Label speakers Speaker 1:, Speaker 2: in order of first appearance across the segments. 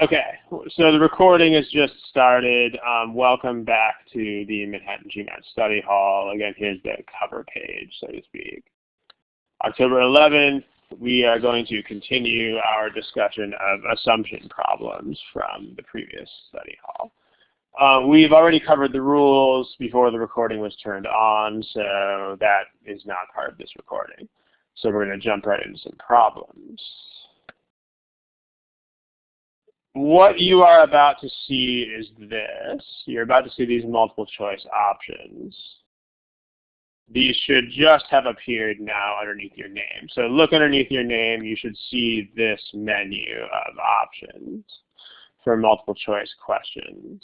Speaker 1: Okay, so the recording has just started. Welcome back to the Manhattan GMAT Study Hall. Again, here's the cover page, so to speak. October 11th, we are going to continue our discussion of assumption problems from the previous study hall. We've already covered the rules before the recording was turned on, so that is not part of this recording. So we're going to jump right into some problems. What you are about to see is this. You're about to see these multiple choice options. These should just have appeared now underneath your name. So look underneath your name, you should see this menu of options for multiple choice questions.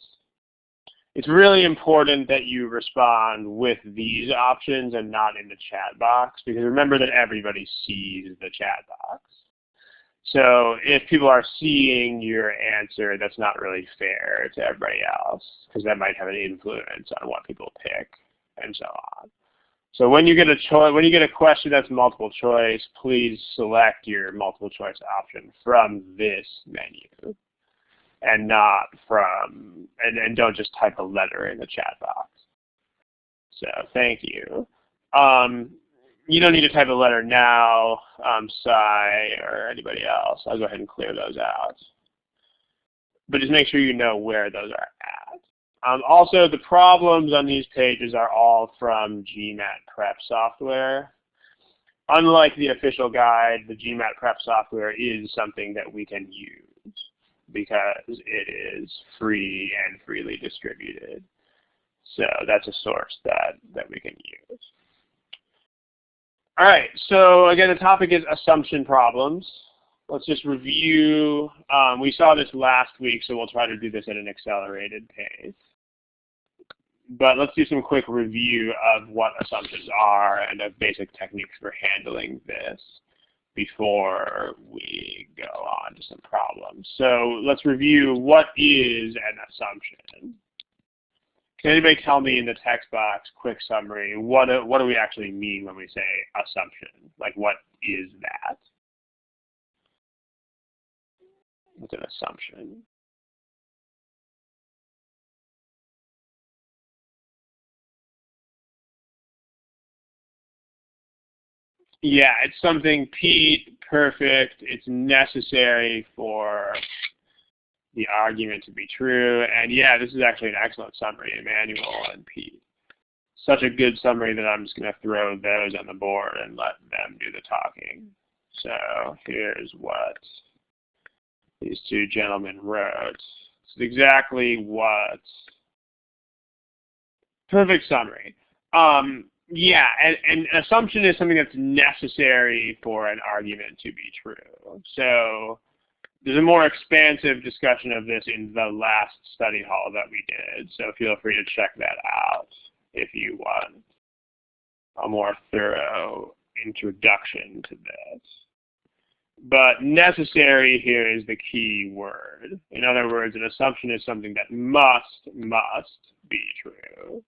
Speaker 1: It's really important that you respond with these options and not in the chat box, because remember that everybody sees the chat box. So if people are seeing your answer, that's not really fair to everybody else, because that might have an influence on what people pick and so on. So when you get a question that's multiple choice, please select your multiple choice option from this menu, and not from and don't just type a letter in the chat box. So thank you. You don't need to type a letter now, Sai or anybody else. I'll go ahead and clear those out. But just make sure you know where those are at. Also, the problems on these pages are all from GMAT Prep software. Unlike the official guide, the GMAT Prep software is something that we can use because it is free and freely distributed. So that's a source that we can use. All right, so again, the topic is assumption problems. Let's just review. We saw this last week, so we'll try to do this at an accelerated pace. But let's do some quick review of what assumptions are and of basic techniques for handling this before we go on to some problems. So let's review what is an assumption. Can anybody tell me in the text box, quick summary, what do we actually mean when we say assumption? Like, what is that? What's an assumption? Yeah, it's something, Pete, perfect. It's necessary for the argument to be true. And yeah, this is actually an excellent summary, Emmanuel and Pete. Such a good summary that I'm just going to throw those on the board and let them do the talking. So here's what these two gentlemen wrote. It's exactly what. Perfect summary. Yeah, and assumption is something that's necessary for an argument to be true. So there's a more expansive discussion of this in the last study hall that we did. So feel free to check that out if you want a more thorough introduction to this. But necessary here is the key word. In other words, an assumption is something that must be true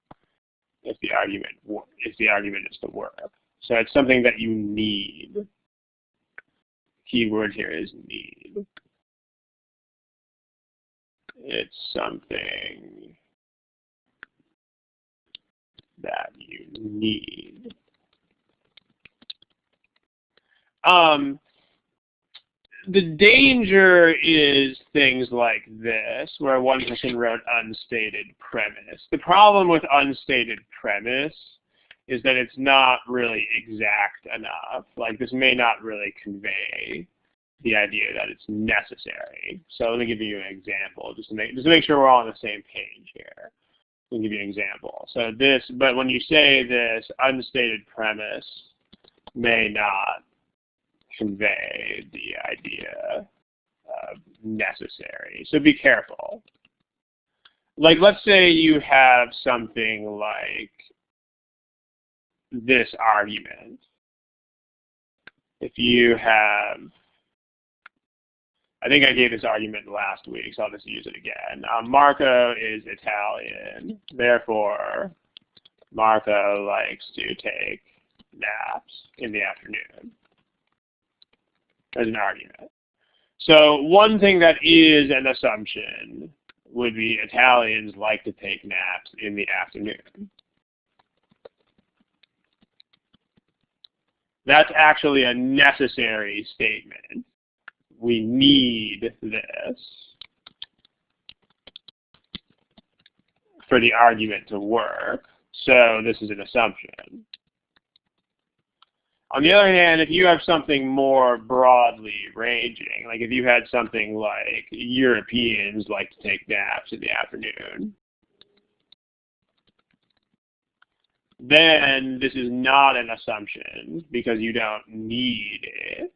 Speaker 1: if the argument is to work. So it's something that you need. Key word here is need. It's something that you need. The danger is things like this, where one person wrote unstated premise. The problem with unstated premise is that it's not really exact enough. Like, this may not really convey the idea that it's necessary. So let me give you an example, just to make sure we're all on the same page here. Let me give you an example. So this, but when you say this, unstated premise may not convey the idea of necessary. So be careful. Like, let's say you have something like this argument. If you have, I think I gave this argument last week, so I'll just use it again. Marco is Italian, therefore Marco likes to take naps in the afternoon. There's an argument. So one thing that is an assumption would be Italians like to take naps in the afternoon. That's actually a necessary statement. We need this for the argument to work. So this is an assumption. On the other hand, if you have something more broadly ranging, like if you had something like Europeans like to take naps in the afternoon, then this is not an assumption because you don't need it.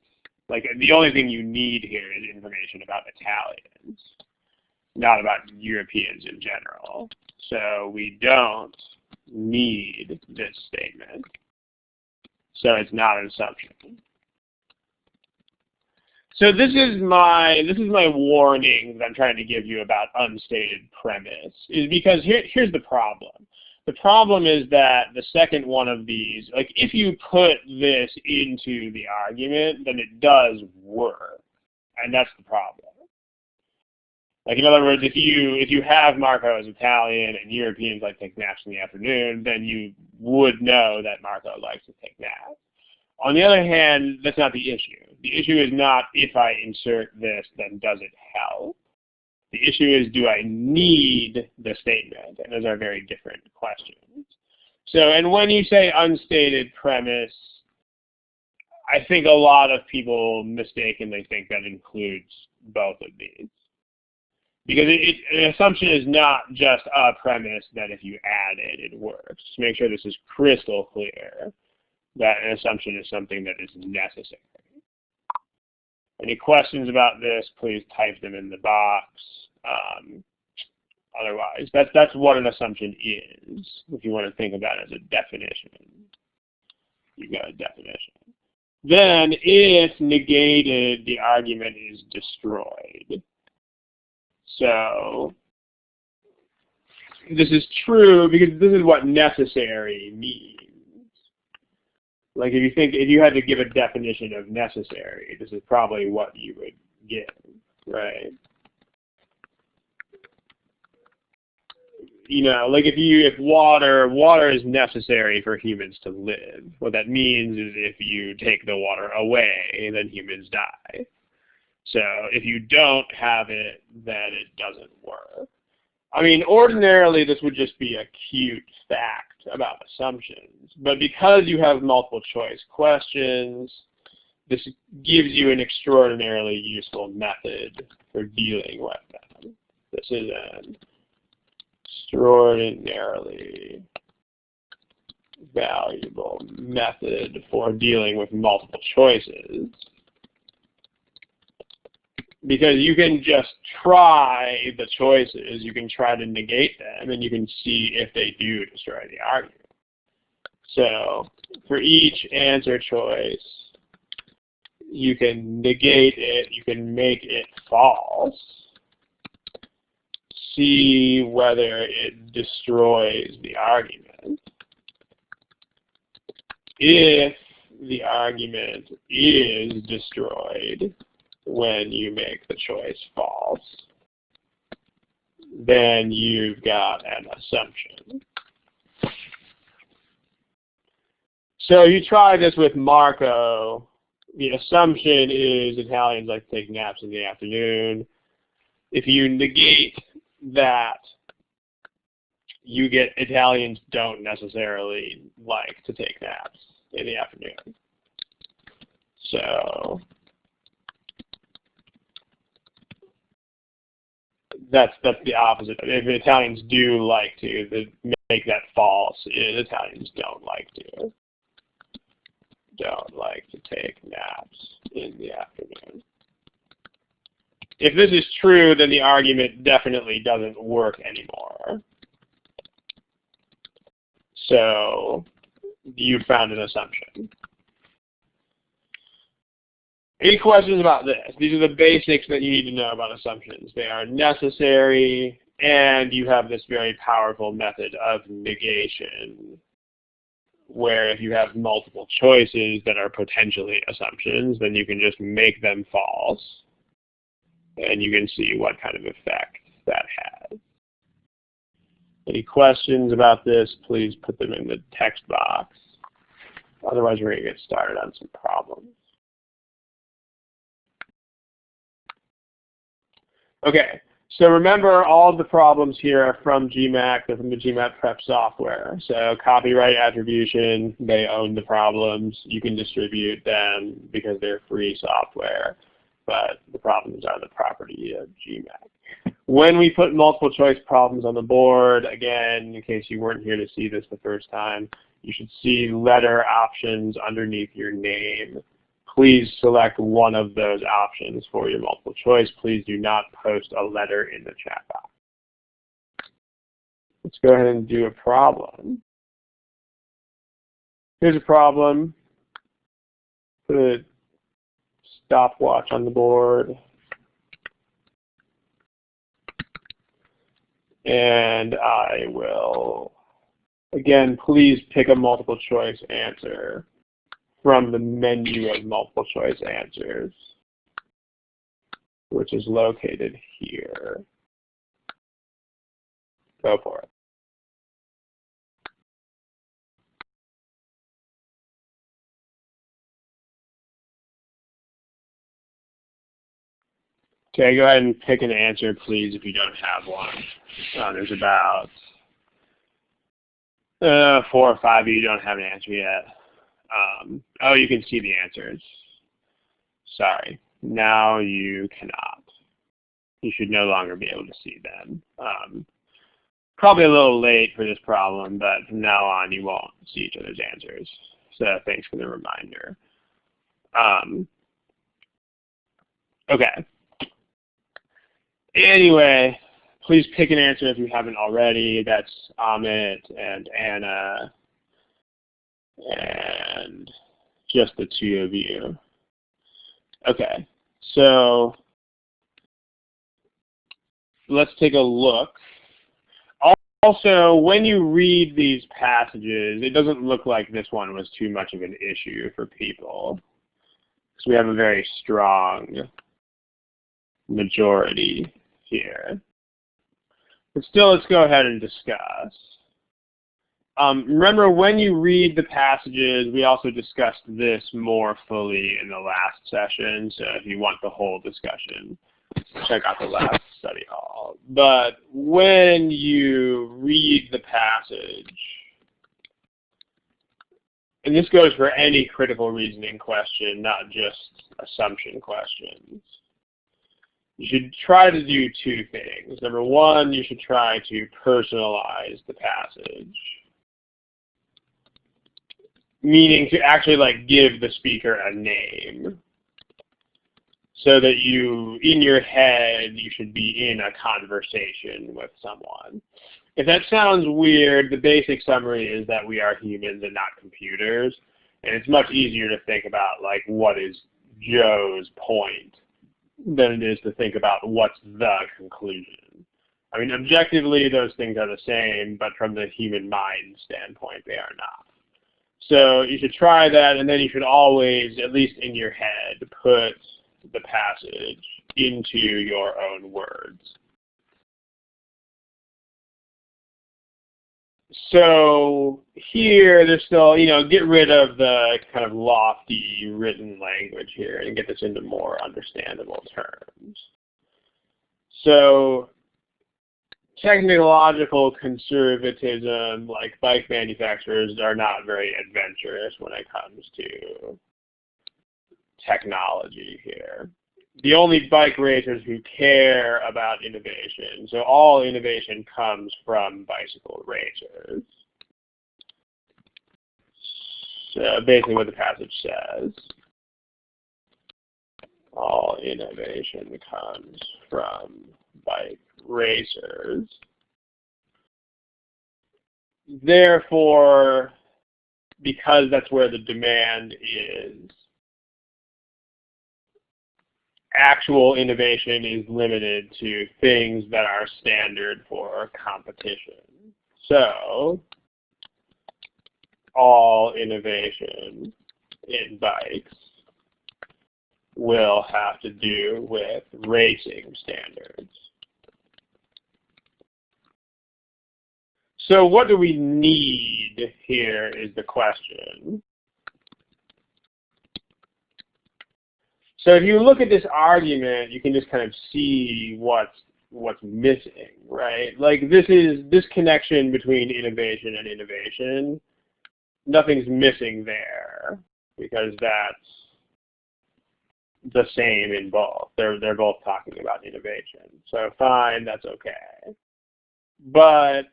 Speaker 1: Like the only thing you need here is information about Italians, not about Europeans in general. So we don't need this statement. So it's not an assumption. So this is my warning that I'm trying to give you about unstated premise, is because here's the problem. The problem is that the second one of these, like if you put this into the argument, then it does work. And that's the problem. Like in other words, if you have Marco as Italian and Europeans like to take naps in the afternoon, then you would know that Marco likes to take naps. On the other hand, that's not the issue. The issue is not if I insert this, then does it help? The issue is, do I need the statement? And those are very different questions. So, and when you say unstated premise, I think a lot of people mistakenly think that includes both of these. Because an assumption is not just a premise that if you add it, it works. Just make sure this is crystal clear that an assumption is something that is necessary. Any questions about this, please type them in the box. Otherwise, that's what an assumption is. If you want to think about it as a definition, you've got a definition. Then, if negated, the argument is destroyed. So this is true because this is what necessary means. Like if you had to give a definition of necessary, this is probably what you would give, right? You know, like if water is necessary for humans to live. What that means is if you take the water away, then humans die. So if you don't have it, then it doesn't work. I mean, ordinarily this would just be a cute fact about assumptions. But because you have multiple choice questions, this gives you an extraordinarily useful method for dealing with them. This is an extraordinarily valuable method for dealing with multiple choices. Because you can just try the choices, you can try to negate them, and you can see if they do destroy the argument. So for each answer choice, you can negate it, you can make it false, see whether it destroys the argument. If the argument is destroyed when you make the choice false, then you've got an assumption. So you try this with Marco. The assumption is Italians like to take naps in the afternoon. If you negate that, you get Italians don't necessarily like to take naps in the afternoon. So that's the opposite. If Italians do like to, make that false. Italians don't like to. Don't like to take naps in the afternoon. If this is true, then the argument definitely doesn't work anymore. So you found an assumption. Any questions about this? These are the basics that you need to know about assumptions. They are necessary, and you have this very powerful method of negation, where if you have multiple choices that are potentially assumptions, then you can just make them false. And you can see what kind of effect that has. Any questions about this, please put them in the text box. Otherwise, we're going to get started on some problems. Okay, so remember all of the problems here are from GMAT. They're from the GMAT prep software. So copyright attribution, they own the problems. You can distribute them because they're free software, but the problems are the property of GMAT. When we put multiple choice problems on the board, again, in case you weren't here to see this the first time, you should see letter options underneath your name. Please select one of those options for your multiple choice. Please do not post a letter in the chat box. Let's go ahead and do a problem. Here's a problem. Put a stopwatch on the board. And I will, again, please pick a multiple choice answer from the menu of multiple choice answers, which is located here. Go for it. Okay, go ahead and pick an answer, please, if you don't have one. There's about 4 or 5 of you don't have an answer yet. Oh, you can see the answers. Sorry. Now you cannot. You should no longer be able to see them. Probably a little late for this problem, but from now on you won't see each other's answers. So thanks for the reminder. Okay. Anyway, please pick an answer if you haven't already. That's Amit and Anna and just the 2 of you. Okay, so let's take a look. Also, when you read these passages, it doesn't look like this one was too much of an issue for people, because we have a very strong majority here. But still, let's go ahead and discuss. Remember, when you read the passages, we also discussed this more fully in the last session, so if you want the whole discussion, check out the last study hall. But when you read the passage, and this goes for any critical reasoning question, not just assumption questions, you should try to do 2 things. Number 1, you should try to personalize the passage, meaning to actually give the speaker a name, so that you, in your head, you should be in a conversation with someone. If that sounds weird, the basic summary is that we are humans and not computers, and it's much easier to think about what is Joe's point than it is to think about what's the conclusion. I mean, objectively, those things are the same, but from the human mind standpoint, they are not. So you should try that, and then you should always, at least in your head, put the passage into your own words. So here, there's still, get rid of the kind of lofty written language here and get this into more understandable terms. So technological conservatism, like bike manufacturers, are not very adventurous when it comes to technology here. The only bike racers who care about innovation, so all innovation comes from bicycle racers. So basically what the passage says, all innovation comes from bike racers. Therefore, because that's where the demand is, actual innovation is limited to things that are standard for competition. So, all innovation in bikes will have to do with racing standards. So what do we need here is the question. So if you look at this argument, you can just kind of see what's missing, right? Like this connection between innovation and innovation, nothing's missing there because that's the same in both. They're both talking about innovation. So fine, that's okay. But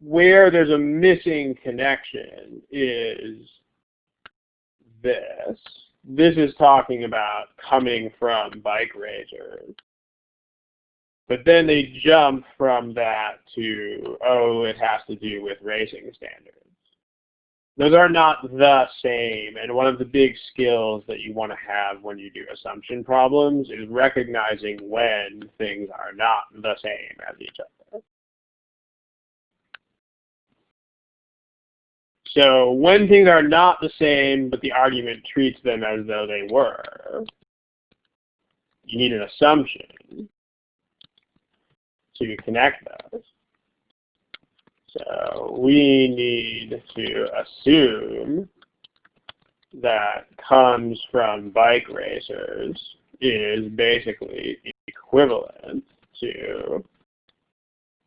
Speaker 1: where there's a missing connection is this. This is talking about coming from bike racers. But then they jump from that to, oh, it has to do with racing standards. Those are not the same, and one of the big skills that you want to have when you do assumption problems is recognizing when things are not the same as each other. So when things are not the same, but the argument treats them as though they were, you need an assumption to connect those. So we need to assume that comes from bike racers is basically equivalent to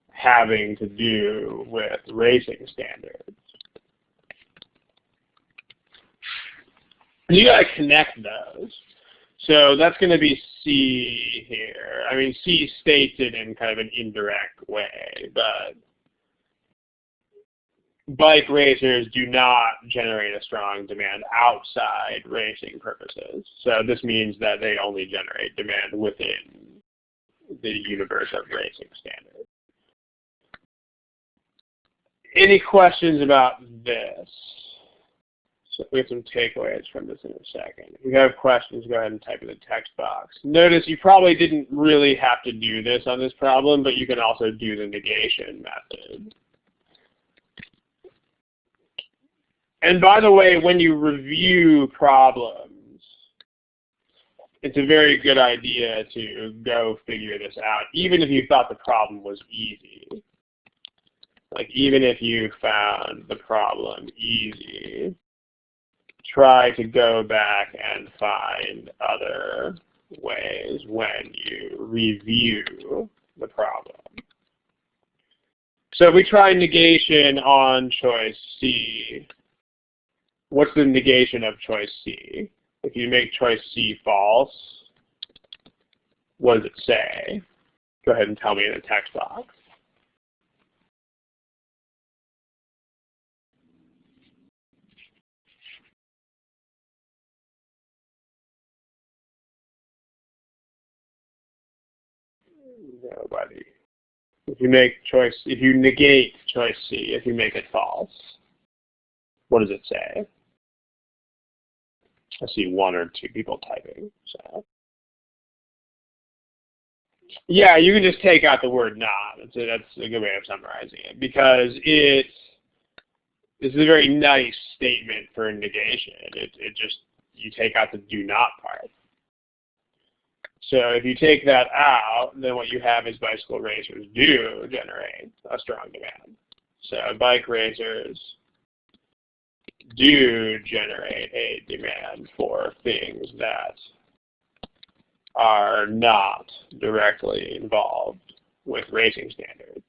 Speaker 1: having to do with racing standards. You got to connect those. So that's going to be C here. I mean, C states it in kind of an indirect way, but bike racers do not generate a strong demand outside racing purposes. So this means that they only generate demand within the universe of racing standards. Any questions about this? So we have some takeaways from this in a second. If you have questions, go ahead and type in the text box. Notice you probably didn't really have to do this on this problem, but you can also do the negation method. And by the way, when you review problems, it's a very good idea to go figure this out, even if you thought the problem was easy. Like, even if you found the problem easy, try to go back and find other ways when you review the problem. So we try negation on choice C. What's the negation of choice C? If you make choice C false, what does it say? Go ahead and tell me in the text box. Nobody. If you negate choice C, if you make it false, what does it say? I see one or two people typing. So yeah, you can just take out the word not. That's a good way of summarizing it, because this is a very nice statement for negation. It just, you take out the do not part. So if you take that out, then what you have is bicycle racers do generate a strong demand. So bike racers do generate a demand for things that are not directly involved with racing standards.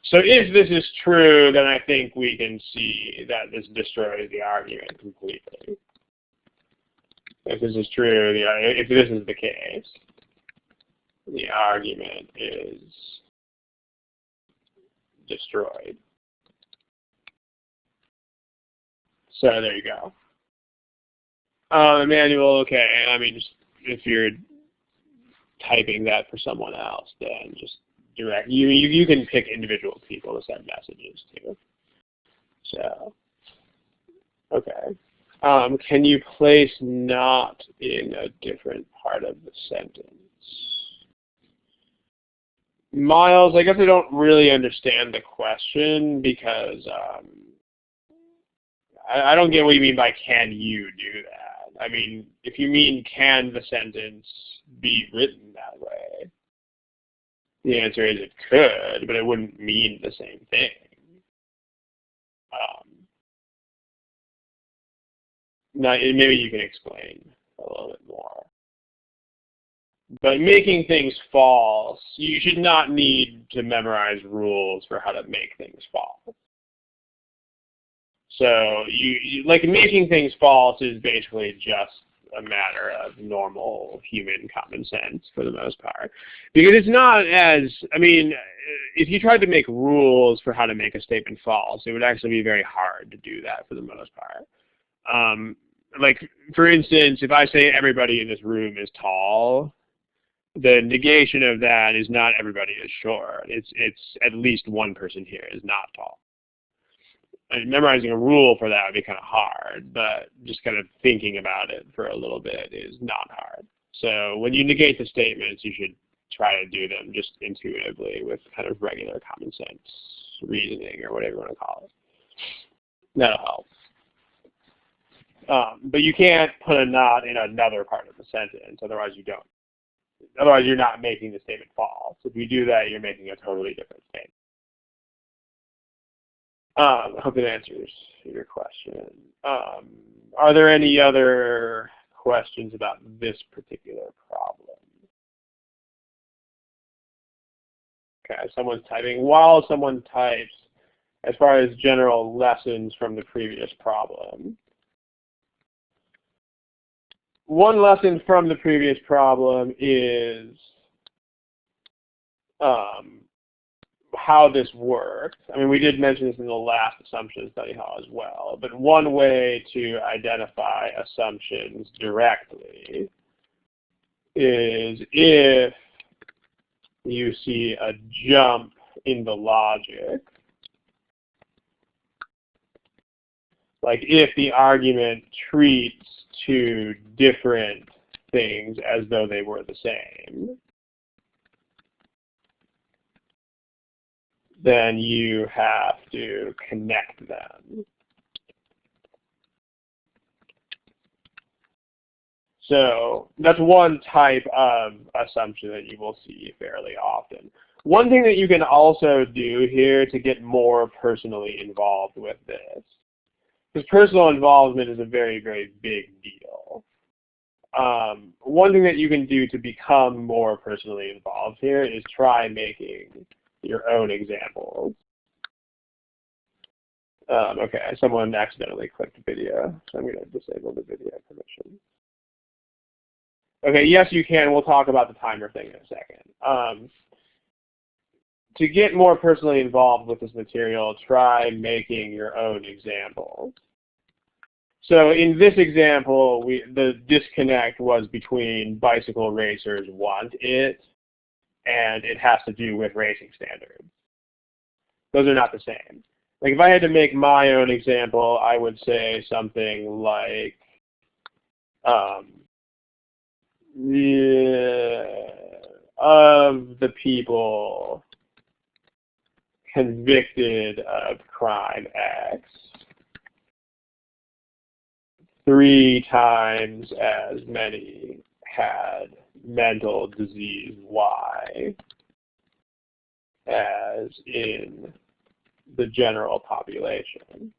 Speaker 1: So if this is true, then I think we can see that this destroys the argument completely. If this is true, if this is the case, the argument is destroyed. So there you go. Emmanuel, okay, I mean, just if you're typing that for someone else, then just direct. You can pick individual people to send messages to. So, okay. Can you place not in a different part of the sentence? Miles, I guess I don't really understand the question, because I don't get what you mean by can you do that. I mean, if you mean can the sentence be written that way, the answer is it could, but it wouldn't mean the same thing. Now, maybe you can explain a little bit more. But making things false, you should not need to memorize rules for how to make things false. So like making things false is basically just a matter of normal human common sense for the most part. Because it's not as, I mean, if you tried to make rules for how to make a statement false, it would actually be very hard to do that for the most part. Like, for instance, if I say everybody in this room is tall, the negation of that is not everybody is short. It's at least one person here is not tall. And memorizing a rule for that would be kind of hard, but just kind of thinking about it for a little bit is not hard. So when you negate the statements, you should try to do them just intuitively with kind of regular common sense reasoning or whatever you want to call it. That'll help. But you can't put a not in another part of the sentence, otherwise you don't. Otherwise you're not making the statement false. If you do that, you're making a totally different statement. I hope that answers your question. Are there any other questions about this particular problem? Okay, someone's typing. While someone types, as far as general lessons from the previous problem, one lesson from the previous problem is how this works. I mean, we did mention this in the last assumption study hall as well, but one way to identify assumptions directly is if you see a jump in the logic, like if the argument treats two different things as though they were the same, then you have to connect them. So that's one type of assumption that you will see fairly often. One thing that you can also do here to get more personally involved with this, because personal involvement is a very, very big deal. One thing that you can do to become more personally involved here is try making your own examples. Okay, someone accidentally clicked video, so I'm going to disable the video permission. Okay, yes, you can. We'll talk about the timer thing in a second. To get more personally involved with this material, try making your own examples. So in this example, the disconnect was between bicycle racers want it, and it has to do with racing standards. Those are not the same. Like if I had to make my own example, I would say something like, of the people convicted of crime X, 3 times as many had mental disease Y as in the general population.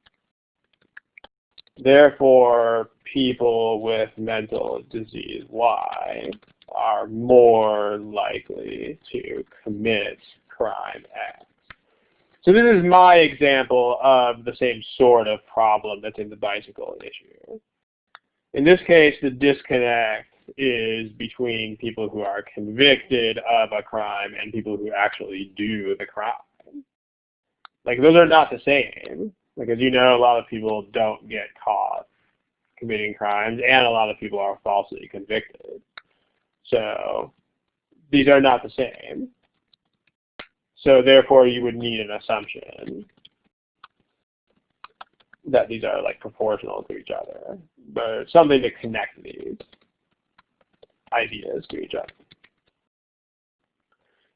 Speaker 1: Therefore, people with mental disease Y are more likely to commit crime X. So this is my example of the same sort of problem that's in the bicycle issue. In this case, the disconnect is between people who are convicted of a crime and people who actually do the crime. Like, those are not the same. Like, as you know, a lot of people don't get caught committing crimes, and a lot of people are falsely convicted. So these are not the same. So therefore, you would need an assumption that these are like proportional to each other, but something to connect these ideas to each other.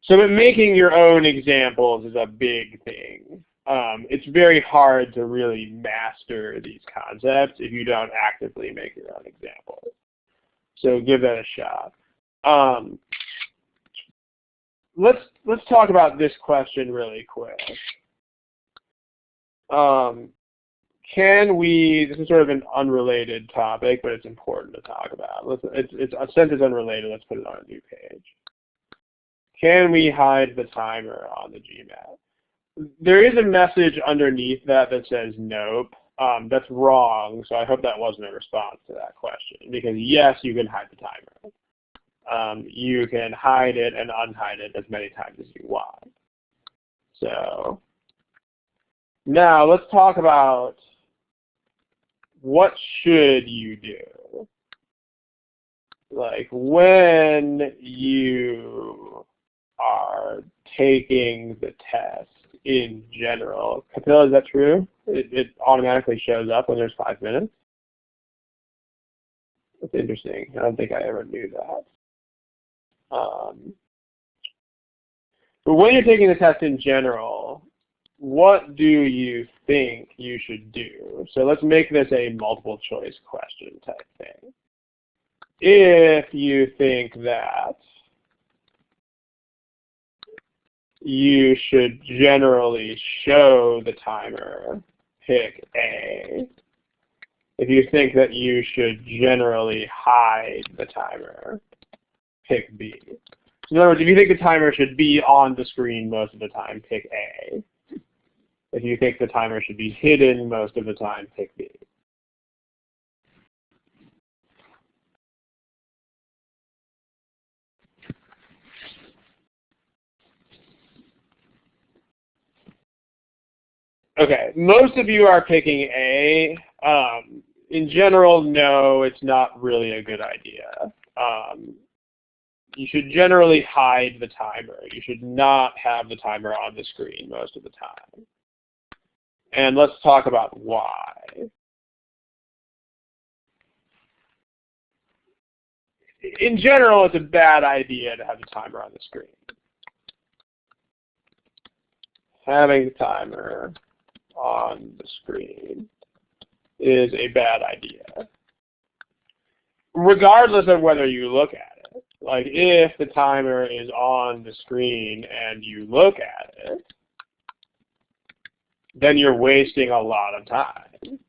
Speaker 1: So that making your own examples is a big thing. it's very hard to really master these concepts if you don't actively make your own examples. So give that a shot. Let's talk about this question really quick. This is sort of an unrelated topic, but it's important to talk about. Since it's unrelated, let's put it on a new page. Can we hide the timer on the GMAT? There is a message underneath that says nope. That's wrong, so I hope that wasn't a response to that question. Because yes, you can hide the timer. You can hide it and unhide it as many times as you want. So now let's talk about what should you do. Like when you are taking the test in general. Kapila, is that true? It automatically shows up when there's 5 minutes? That's interesting. I don't think I ever knew that. But when you're taking the test in general, what do you think you should do? So let's make this a multiple choice question type thing. If you think that you should generally show the timer, pick A. If you think that you should generally hide the timer, pick B. So in other words, if you think the timer should be on the screen most of the time, pick A. If you think the timer should be hidden most of the time, pick B. Okay, most of you are picking A. In general, no, it's not really a good idea. You should generally hide the timer. You should not have the timer on the screen most of the time. And let's talk about why. In general, it's a bad idea to have the timer on the screen. Having the timer on the screen is a bad idea, regardless of whether you look at it. Like if the timer is on the screen and you look at it, then you're wasting a lot of time.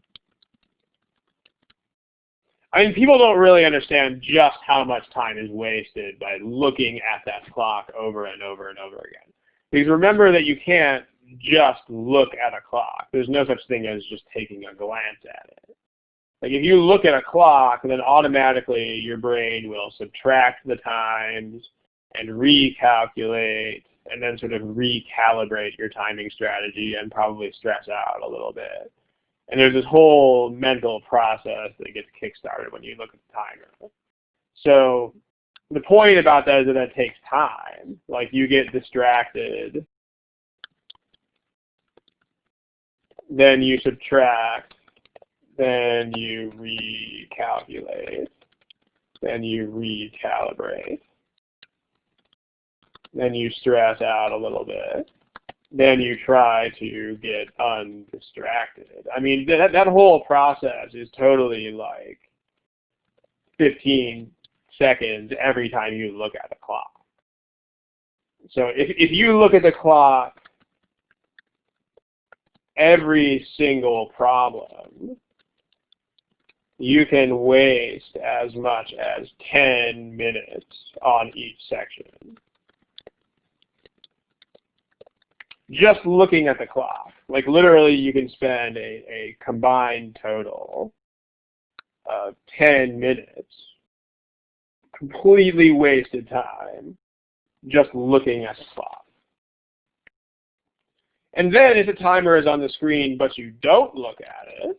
Speaker 1: I mean, people don't really understand just how much time is wasted by looking at that clock over and over and over again. Because remember that you can't just look at a clock. There's no such thing as just taking a glance at it. Like if you look at a clock, then automatically your brain will subtract the times and recalculate and then sort of recalibrate your timing strategy and probably stress out a little bit. And there's this whole mental process that gets kickstarted when you look at the timer. So the point about that is that takes time. Like you get distracted, then you subtract, then you recalculate, then you recalibrate, then you stress out a little bit, then you try to get undistracted. I mean, that whole process is totally like 15 seconds every time you look at the clock. So if you look at the clock every single problem, you can waste as much as 10 minutes on each section. Just looking at the clock. Like literally you can spend a combined total of 10 minutes, completely wasted time, just looking at the clock. And then if the timer is on the screen but you don't look at it,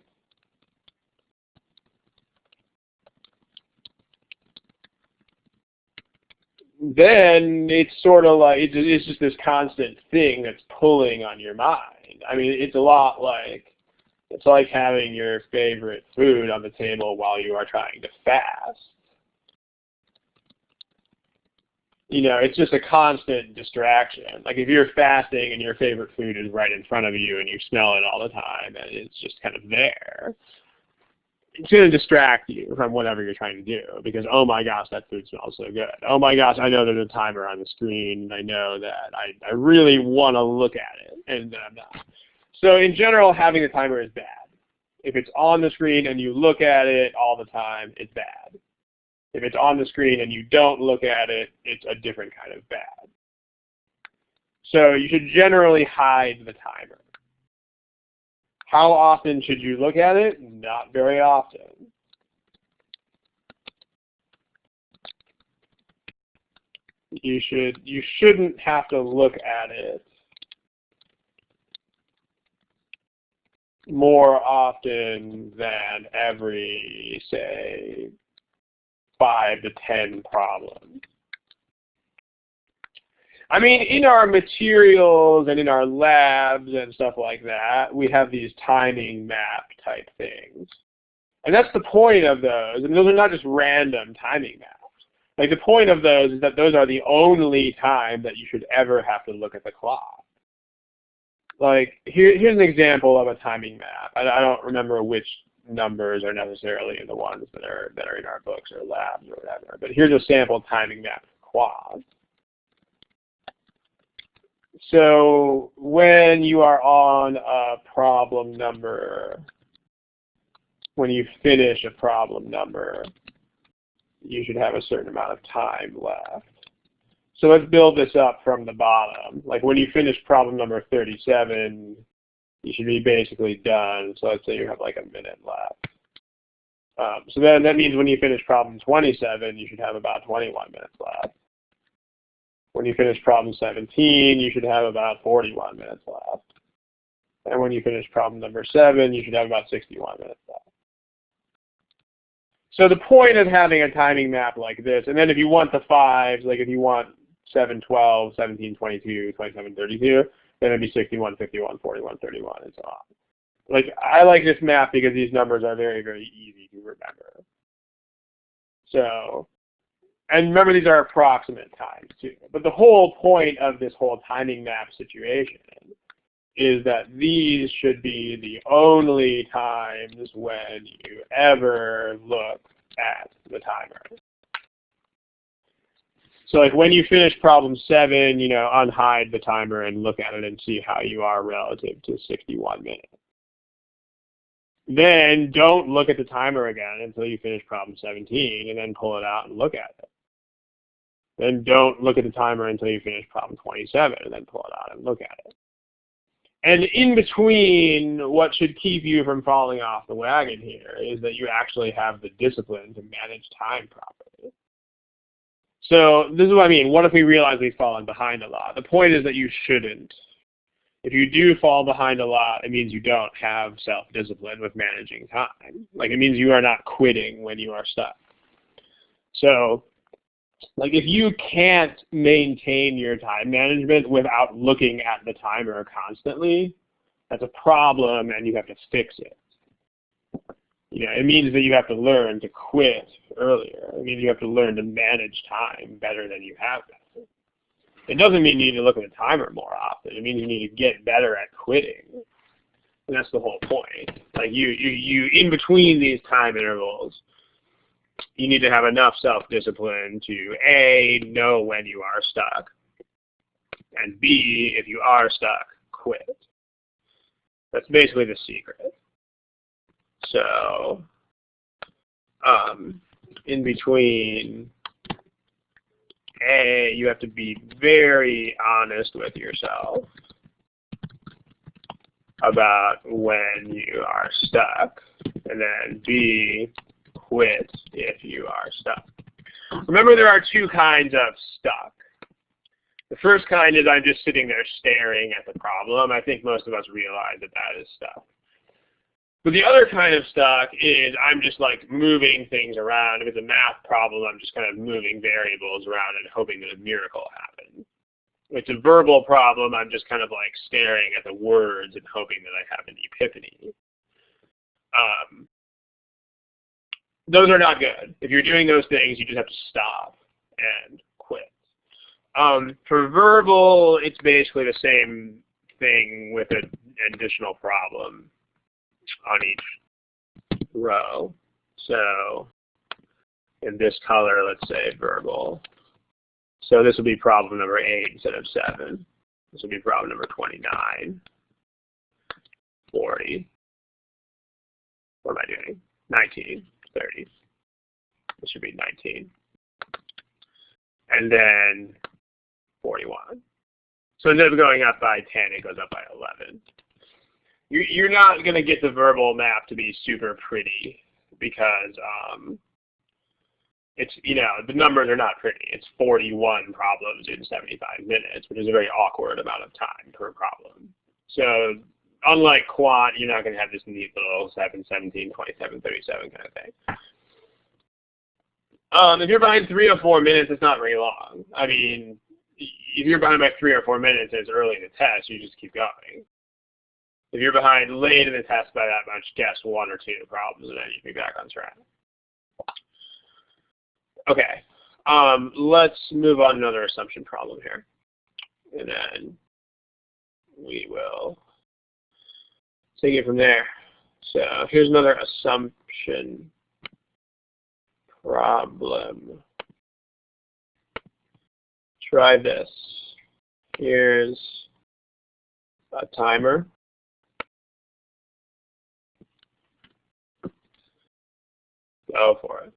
Speaker 1: then it's sort of like, it's just this constant thing that's pulling on your mind. I mean, it's a lot like, it's like having your favorite food on the table while you are trying to fast. it's just a constant distraction. Like if you're fasting and your favorite food is right in front of you and you smell it all the time and it's just kind of there, it's going to distract you from whatever you're trying to do because, oh my gosh, that food smells so good. Oh my gosh, I know there's a timer on the screen and I know that I really want to look at it and then I'm not. So in general, having a timer is bad. If it's on the screen and you look at it all the time, it's bad. If it's on the screen and you don't look at it, it's a different kind of bad. So you should generally hide the timer. How often should you look at it? Not very often. You shouldn't have to look at it more often than every, say, 5 to 10 problems. I mean, in our materials and in our labs and stuff like that, we have these timing map type things. And that's the point of those. And those are not just random timing maps. Like the point of those is that those are the only time that you should ever have to look at the clock. Like here's an example of a timing map. I don't remember which numbers are necessarily in the ones that are in our books or labs or whatever. But here's a sample timing map for quads. So when you are on a problem number, when you finish a problem number, you should have a certain amount of time left. So let's build this up from the bottom. Like when you finish problem number 37, you should be basically done. So let's say you have like a minute left. So then that means when you finish problem 27, you should have about 21 minutes left. When you finish problem 17, you should have about 41 minutes left. And when you finish problem number 7, you should have about 61 minutes left. So the point of having a timing map like this, and then if you want the fives, like if you want 7, 12, 17, 22, 27, 32, then it'd be 61, 51, 41, 31, and so on. Like, I like this map because these numbers are very, very easy to remember. So, and remember these are approximate times too. But the whole point of this whole timing map situation is that these should be the only times when you ever look at the timer. So like when you finish problem 7, unhide the timer and look at it and see how you are relative to 61 minutes. Then don't look at the timer again until you finish problem 17 and then pull it out and look at it. Then don't look at the timer until you finish problem 27 and then pull it out and look at it. And in between, what should keep you from falling off the wagon here is that you actually have the discipline to manage time properly. So this is what I mean. What if we realize we've fallen behind a lot? The point is that you shouldn't. If you do fall behind a lot, it means you don't have self-discipline with managing time. Like it means you are not quitting when you are stuck. So like if you can't maintain your time management without looking at the timer constantly, that's a problem and you have to fix it. It means that you have to learn to quit earlier. It means you have to learn to manage time better than you have been. It doesn't mean you need to look at the timer more often. It means you need to get better at quitting. And that's the whole point. Like you in between these time intervals, you need to have enough self-discipline to A, know when you are stuck, and B, if you are stuck, quit. That's basically the secret. So, in between, A, you have to be very honest with yourself about when you are stuck, and then B, quit if you are stuck. Remember, there are two kinds of stuck. The first kind is I'm just sitting there staring at the problem. I think most of us realize that that is stuck. But the other kind of stuck is I'm just like moving things around. If it's a math problem, I'm just kind of moving variables around and hoping that a miracle happens. If it's a verbal problem, I'm just kind of like staring at the words and hoping that I have an epiphany. Those are not good. If you're doing those things, you just have to stop and quit. For verbal, it's basically the same thing with an additional problem on each row. So in this color, let's say verbal. So this will be problem number 8 instead of 7. This will be problem number 29, 40. What am I doing? 19, 30. This should be 19. And then 41. So instead of going up by 10, it goes up by 11. You're not going to get the verbal map to be super pretty because it's, the numbers are not pretty. It's 41 problems in 75 minutes, which is a very awkward amount of time per problem. So unlike quant, you're not going to have this neat little 7, 17, 27, 37 kind of thing. If you're behind 3 or 4 minutes, it's not very long. I mean, if you're behind by 3 or 4 minutes and it's early in the test, you just keep going. If you're behind late in the test by that much, guess 1 or 2 problems, and then you can be back on track. Okay, let's move on to another assumption problem here. And then we will take it from there. So here's another assumption problem. Try this. Here's a timer. Go for it.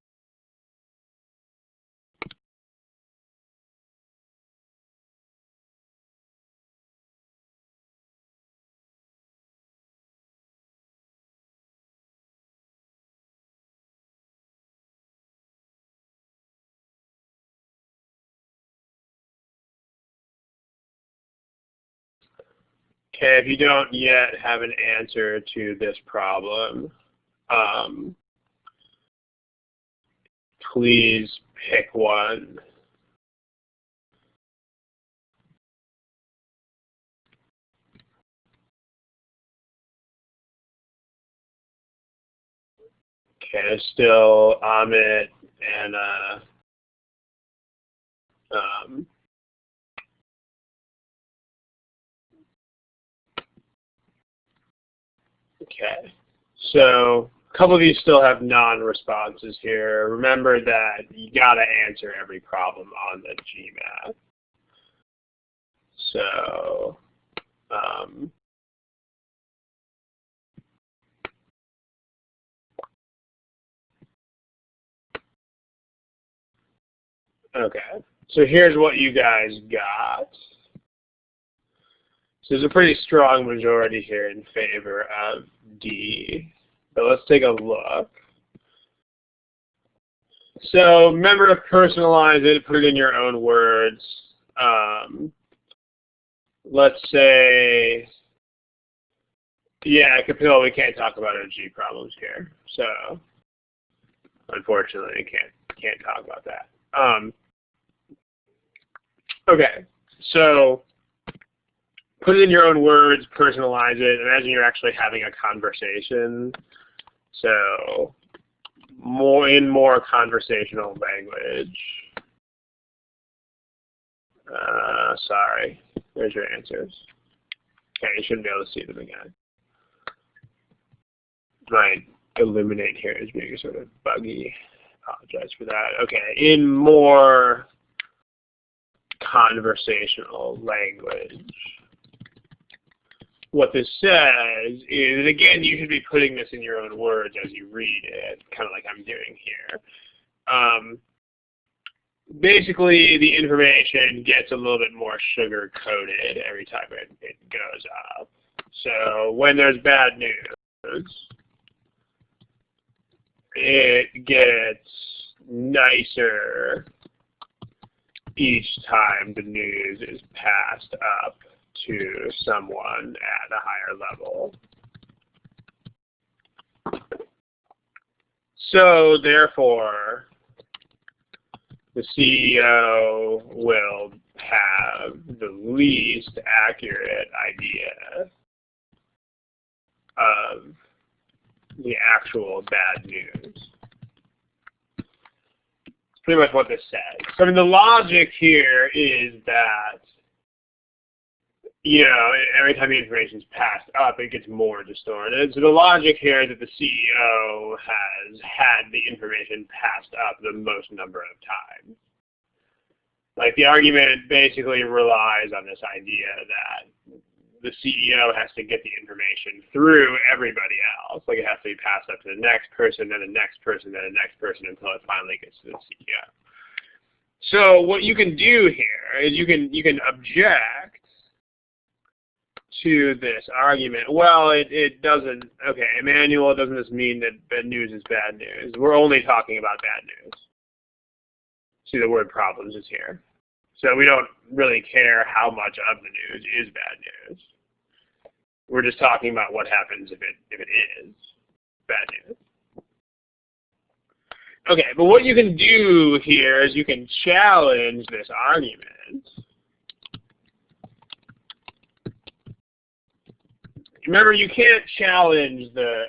Speaker 1: Okay, if you don't yet have an answer to this problem, please pick one. Okay, there's still Amit and okay, so a couple of you still have non-responses here. Remember that you gotta answer every problem on the GMAT. So okay, so here's what you guys got. So there's a pretty strong majority here in favor of D. But let's take a look. So remember to personalize it, put it in your own words. Let's say, yeah, Kapil, we can't talk about OG problems here. So unfortunately, can't talk about that. Okay, so put it in your own words, personalize it. Imagine you're actually having a conversation. So more conversational language. Sorry, there's your answers. Okay, you shouldn't be able to see them again. My Illuminate here is being sort of buggy. Apologize for that. Okay, in more conversational language. What this says is, and again, you should be putting this in your own words as you read it, kind of like I'm doing here. Basically, the information gets a little bit more sugar-coated every time it goes up. So when there's bad news, it gets nicer each time the news is passed up to someone at a higher level. So therefore, the CEO will have the least accurate idea of the actual bad news. pretty much what this says. So I mean, the logic here is that, you know, every time the information is passed up, it gets more distorted. So the logic here is that the CEO has had the information passed up the most number of times. Like, the argument basically relies on this idea that the CEO has to get the information through everybody else. Like, it has to be passed up to the next person, then the next person, then the next person, until it finally gets to the CEO. So what you can do here is you can object to this argument. Well, it doesn't, okay, Emmanuel, doesn't this mean that bad news is bad news? We're only talking about bad news. See, the word problems is here. So we don't really care how much of the news is bad news. We're just talking about what happens if it is bad news. Okay, but what you can do here is you can challenge this argument. Remember, you can't challenge the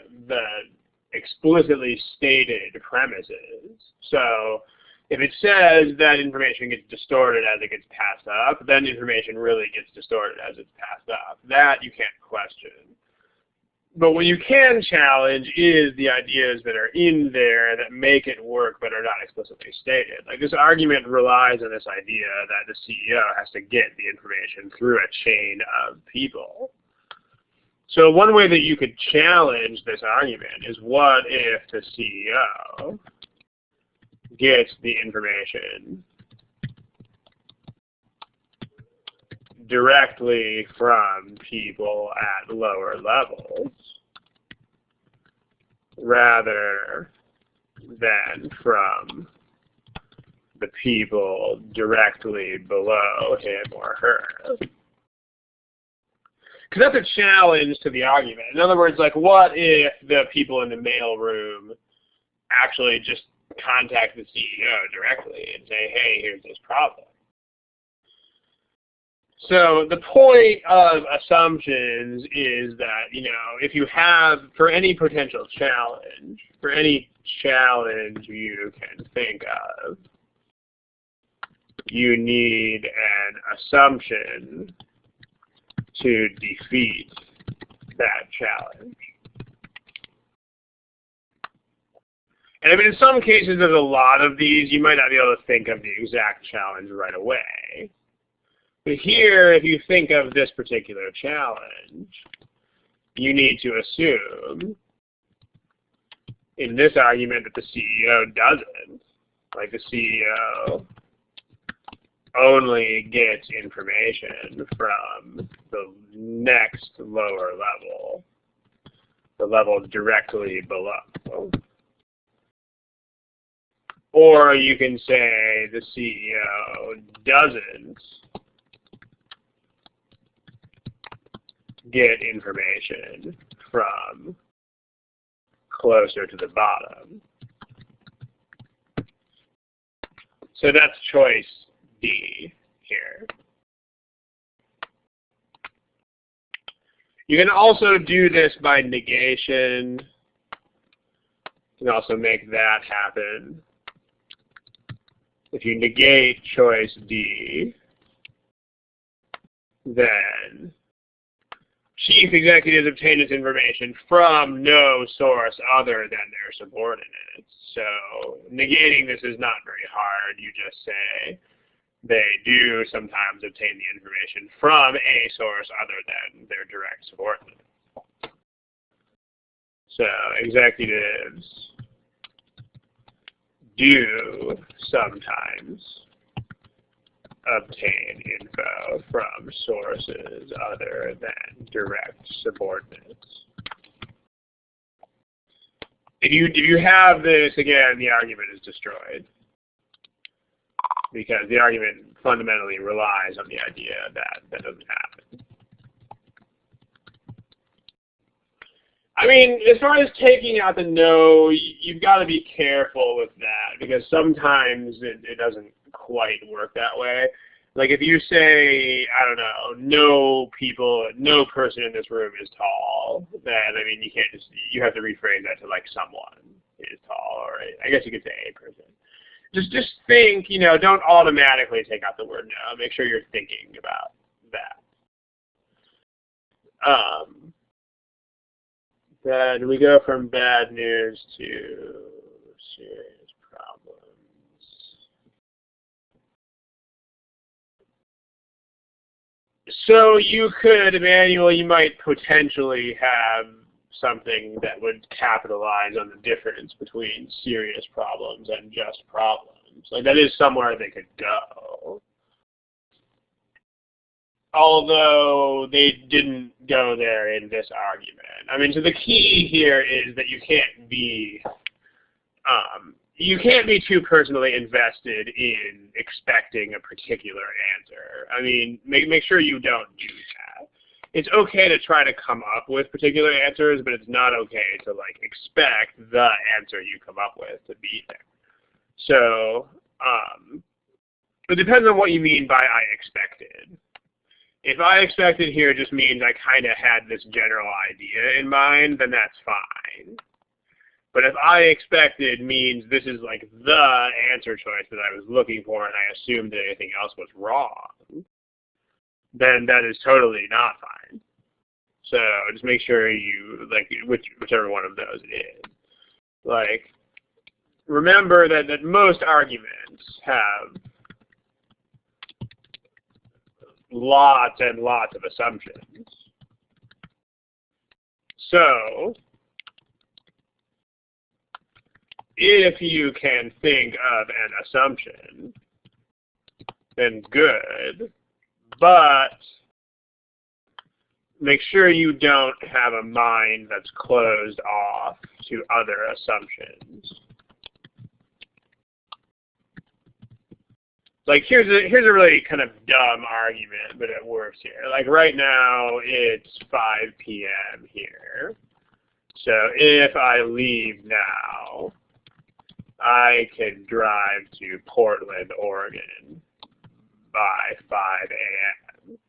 Speaker 1: explicitly stated premises. So if it says that information gets distorted as it gets passed up, then information really gets distorted as it's passed up. That you can't question. But what you can challenge is the ideas that are in there that make it work but are not explicitly stated. Like, this argument relies on this idea that the CEO has to get the information through a chain of people. So one way that you could challenge this argument is, what if the CEO gets the information directly from people at lower levels rather than from the people directly below him or her? Because that's a challenge to the argument. In other words, like, what if the people in the mailroom actually just contact the CEO directly and say, hey, here's this problem? So the point of assumptions is that, you know, if you have, for any potential challenge, for any challenge you can think of, you need an assumption to defeat that challenge. And I mean, in some cases, there's a lot of these. You might not be able to think of the exact challenge right away. But here, if you think of this particular challenge, you need to assume in this argument that the CEO doesn't. Like, the CEO only gets information from the next lower level, the level directly below. Or you can say the CEO doesn't get information from closer to the bottom. So that's choice D here. You can also do this by negation. You can also make that happen. If you negate choice D, then chief executives obtain this information from no source other than their subordinates. So negating this is not very hard. You just say they do sometimes obtain the information from a source other than their direct subordinates. So executives do sometimes obtain info from sources other than direct subordinates. If you have this, again, the argument is destroyed, because the argument fundamentally relies on the idea that that doesn't happen. I mean, as far as taking out the no, you've got to be careful with that, because sometimes it doesn't quite work that way. Like, if you say, I don't know, no person in this room is tall, then, I mean, you can't just, you have to rephrase that to, like, someone is tall, or I guess you could say a person. Just think, don't automatically take out the word no. Make sure you're thinking about that. Then we go from bad news to serious problems. So you could, Emmanuel, you might potentially have something that would capitalize on the difference between serious problems and just problems. Like that is somewhere they could go. Although they didn't go there in this argument. I mean, so the key here is that you can't be too personally invested in expecting a particular answer. I mean, make sure you don't do that. It's okay to try to come up with particular answers, but it's not okay to expect the answer you come up with to be there. So it depends on what you mean by I expected. If I expected here just means I kind of had this general idea in mind, then that's fine. But if I expected means this is the answer choice that I was looking for and I assumed that anything else was wrong, then that is totally not fine. So just make sure you, whichever one of those it is. Remember that most arguments have lots and lots of assumptions. So if you can think of an assumption, then good, but make sure you don't have a mind that's closed off to other assumptions. Here's a really kind of dumb argument, but it works here. Right now, it's 5 p.m. here. So if I leave now, I can drive to Portland, Oregon by 5 a.m.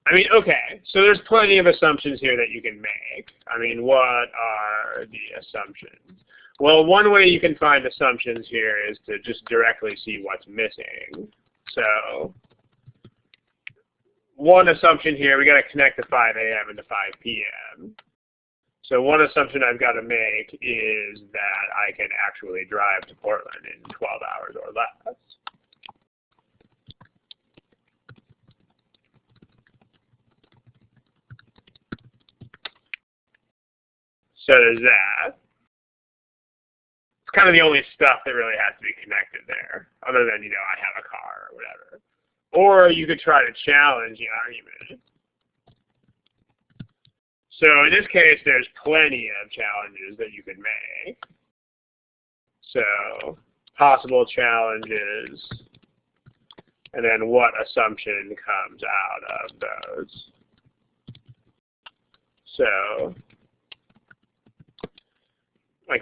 Speaker 1: I mean, okay, so there's plenty of assumptions here that you can make. I mean, what are the assumptions? Well, one way you can find assumptions here is to just directly see what's missing. So one assumption here, we got to connect the 5 a.m. and the 5 p.m. So one assumption I've got to make is that I can actually drive to Portland in 12 hours or less. So there's that. It's kind of the only stuff that really has to be connected there, other than, I have a car or whatever. Or you could try to challenge the argument. So in this case, there's plenty of challenges that you could make. So possible challenges, and then what assumption comes out of those. So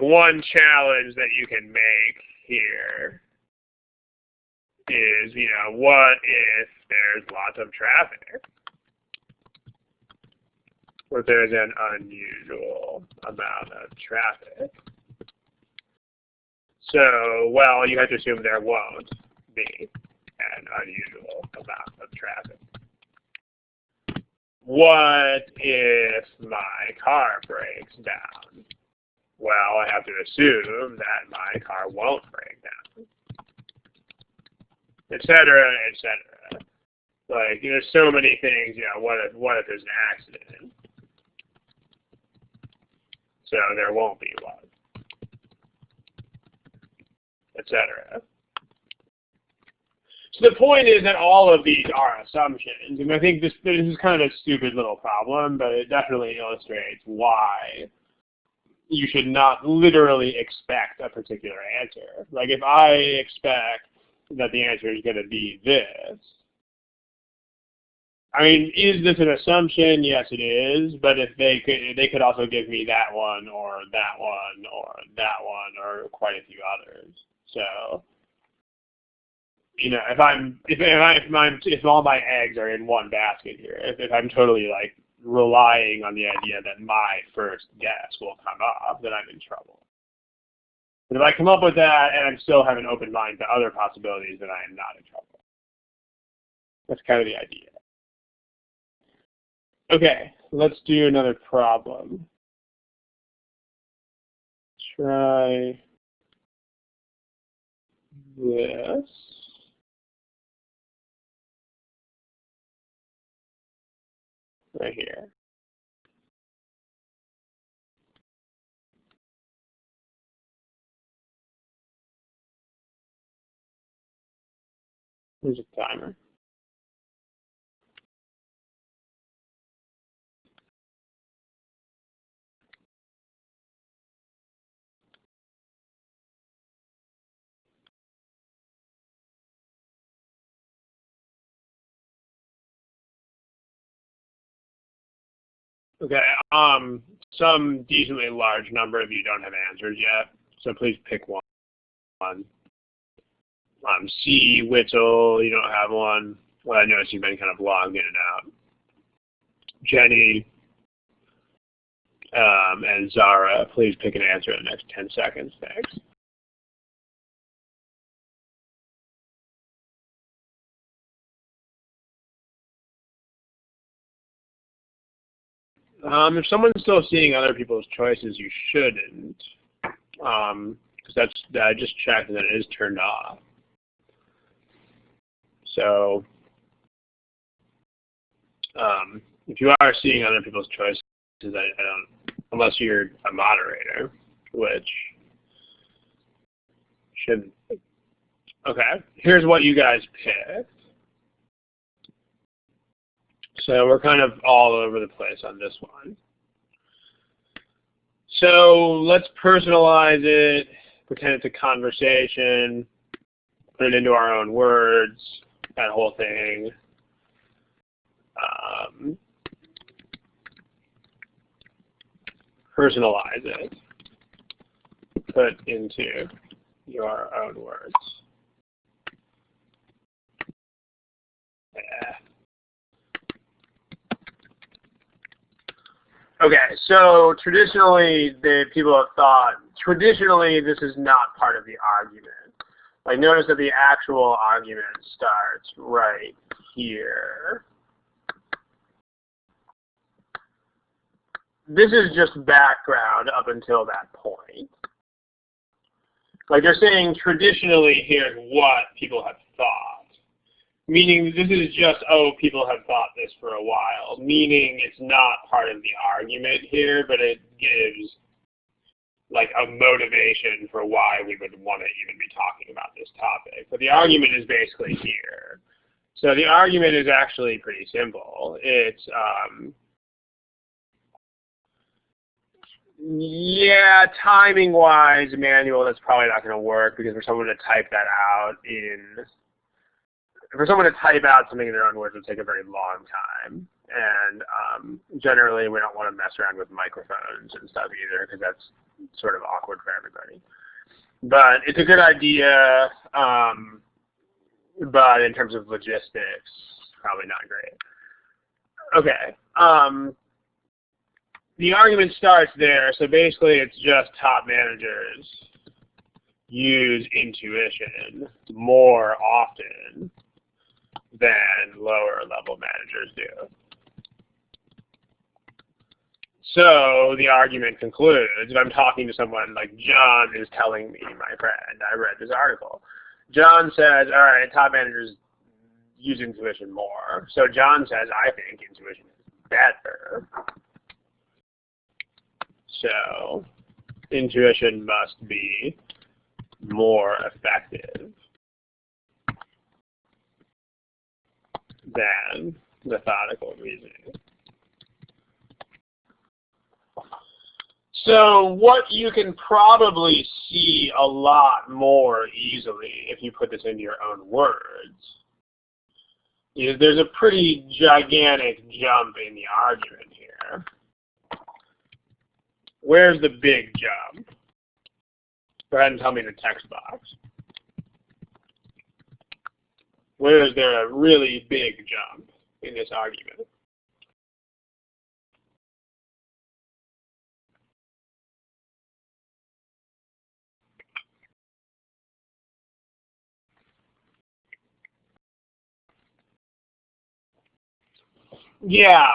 Speaker 1: one challenge that you can make here is, what if there's lots of traffic? What if there's an unusual amount of traffic? So, well, you have to assume there won't be an unusual amount of traffic. What if my car breaks down? Well, I have to assume that my car won't break down, et cetera, et cetera. There's so many things, what if there's an accident? So there won't be one, et cetera. So the point is that all of these are assumptions, and I think this is kind of a stupid little problem, but it definitely illustrates why you should not literally expect a particular answer. If I expect that the answer is going to be this, I mean, is this an assumption? Yes, it is. But if they could also give me that one or that one or that one or quite a few others. So, if all my eggs are in one basket here, if I'm totally relying on the idea that my first guess will come up, then I'm in trouble. But if I come up with that and I'm still have an open mind to other possibilities, then I am not in trouble. That's kind of the idea. Okay, let's do another problem. Try this. Right here. Here's a timer. Okay, some decently large number of you don't have answers yet, so please pick one. C, Whittle, you don't have one. Well, I noticed you've been kind of logged in and out. Jenny and Zara, please pick an answer in the next 10 seconds. Thanks. If someone's still seeing other people's choices, you shouldn't, because I just checked and it is turned off. So if you are seeing other people's choices, I don't, unless you're a moderator, which should. Okay, here's what you guys picked. So we're kind of all over the place on this one. So let's personalize it, pretend it's a conversation, put it into our own words, that whole thing. Personalize it, put into your own words. Yeah. Okay, so traditionally, people have thought, traditionally this is not part of the argument. Like notice that the actual argument starts right here. This is just background up until that point. Like they're saying traditionally here's what people have thought. Meaning this is just, oh, people have thought this for a while. Meaning it's not part of the argument here, but it gives like a motivation for why we would want to even be talking about this topic. But the argument is basically here. So the argument is actually pretty simple. It's, yeah, timing-wise, Emmanuel, that's probably not going to work because for someone to type that out for someone to type out something in their own words would take a very long time. And generally, we don't want to mess around with microphones and stuff either because that's sort of awkward for everybody. But it's a good idea, but in terms of logistics, probably not great. Okay. The argument starts there, so basically it's just top managers use intuition more often than lower level managers do. So the argument concludes, if I'm talking to someone like John is telling me, my friend, I read this article. John says, all right, top managers use intuition more. So John says, I think intuition is better. So intuition must be more effective than methodical reasoning. So what you can probably see a lot more easily if you put this into your own words is there's a pretty gigantic jump in the argument here. Where's the big jump? Go ahead and tell me in the text box. Where is there a really big jump in this argument? Yeah.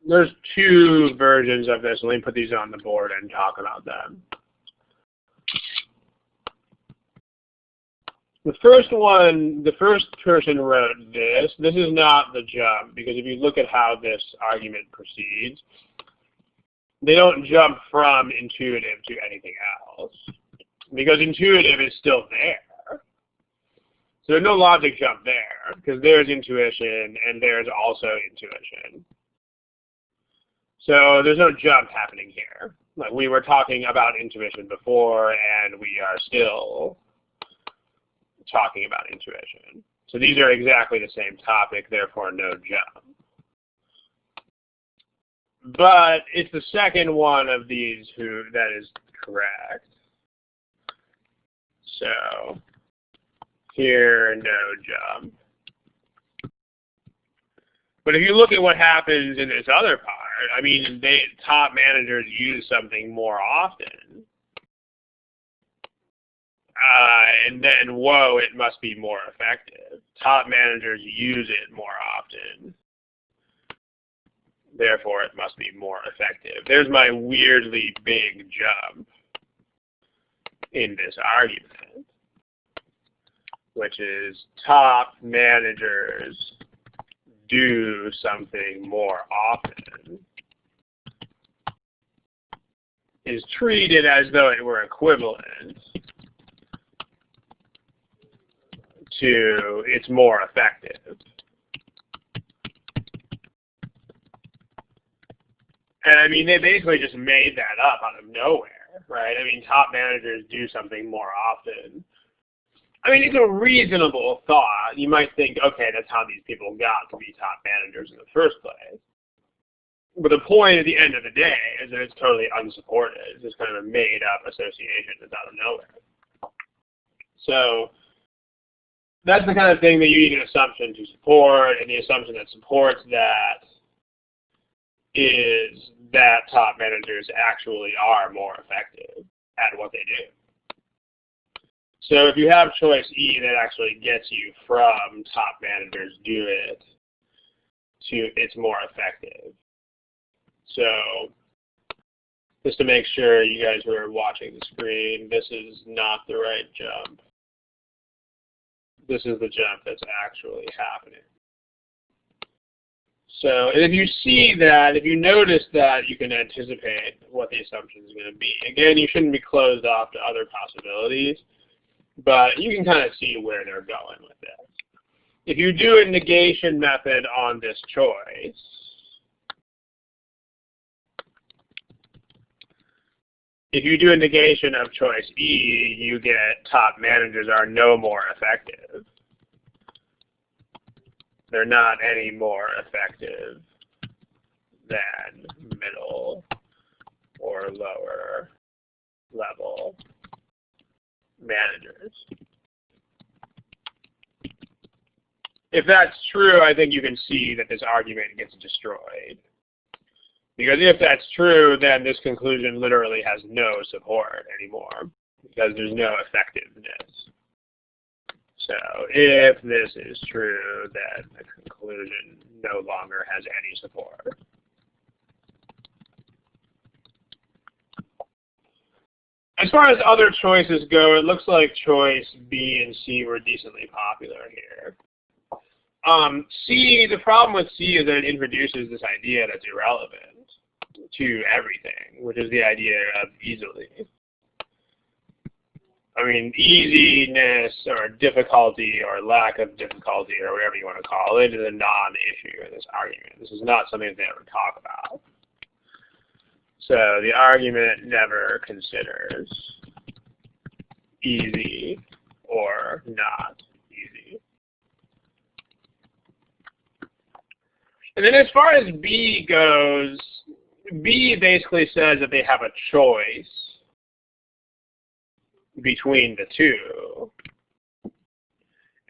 Speaker 1: There's two versions of this. Let me put these on the board and talk about them. The first one, the first person wrote this. This is not the jump, because if you look at how this argument proceeds, they don't jump from intuitive to anything else, because intuitive is still there. So there's no logic jump there, because there's intuition and there's also intuition. So there's no jump happening here. Like, we were talking about intuition before, and we are still talking about intuition. So these are exactly the same topic, therefore no jump. But it's the second one of these that is correct. So here, no jump. But if you look at what happens in this other part, I mean, top managers use something more often. And then, whoa, it must be more effective. Top managers use it more often. Therefore, it must be more effective. There's my weirdly big jump in this argument, which is top managers do something more often is treated as though it were equivalent to it's more effective. And I mean, they basically just made that up out of nowhere, right? I mean, top managers do something more often. I mean, it's a reasonable thought. You might think, okay, that's how these people got to be top managers in the first place. But the point at the end of the day is that it's totally unsupported. It's just kind of a made-up association that's out of nowhere. So that's the kind of thing that you need an assumption to support, and the assumption that supports that is that top managers actually are more effective at what they do. So if you have choice E, that actually gets you from top managers do it to it's more effective. So just to make sure you guys who are watching the screen, this is not the right jump. This is the jump that's actually happening. So if you see that, if you notice that, you can anticipate what the assumption is going to be. Again, you shouldn't be closed off to other possibilities, but you can kind of see where they're going with this. If you do a negation method on this choice, if you do a negation of choice E, you get top managers are no more effective. They're not any more effective than middle or lower level managers. If that's true, I think you can see that this argument gets destroyed. Because if that's true, then this conclusion literally has no support anymore, because there's no effectiveness. So if this is true, then the conclusion no longer has any support. As far as other choices go, it looks like choice B and C were decently popular here. C, the problem with C is that it introduces this idea that's irrelevant to everything, which is the idea of easily. I mean, easiness or difficulty or lack of difficulty or whatever you want to call it is a non-issue in this argument. This is not something that they ever talk about. So the argument never considers easy or not easy. And then as far as B goes, B basically says that they have a choice between the two.